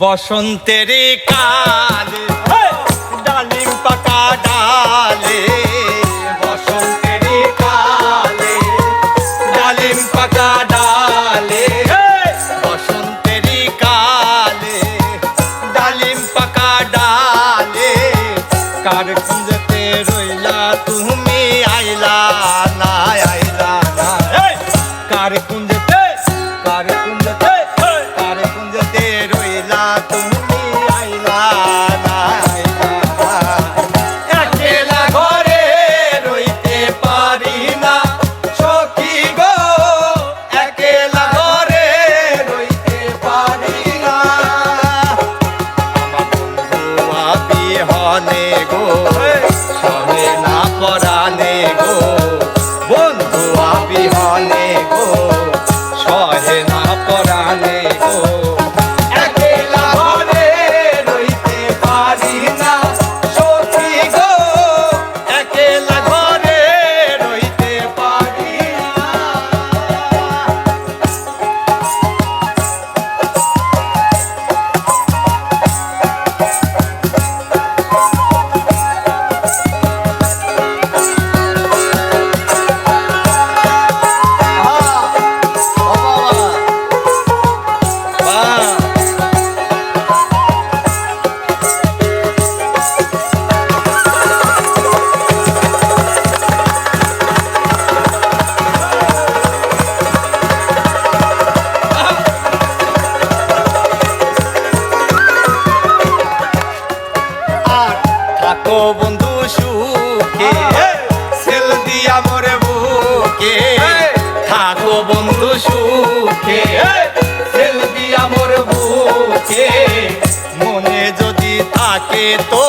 বসন্তের কালে ডালিম পাকা ডালে, বসন্তের কালে ডালিম পাকা ডালে, বসন্তের কালে ডালিম পাকা ডালে, কার খুঁজতে রইলা তুমি আইলা না, আইলা না, কার খুঁজতে, কার খুঁজতে, কার খুঁজতে রইলা তুমি আইলা না, আইলা না, একলা ঘরে রইতে পারি না সখী গো, একলা ঘরে রইতে পারি না, আমার বন্ধু বিহনে গো সহে না পরানে গো, বন্ধু বিহনে গো সহে না পরানে গো, একলা ঘরে রইতে পারি না সখী গো, একলা ঘরে রইতে পারি না। থাকো বন্ধু সুখে সেল দিয়া মোরে বুকে, থাকো বন্ধু সুখে সেল দিয়া মোর বুকে, মনে যদি থাকে তো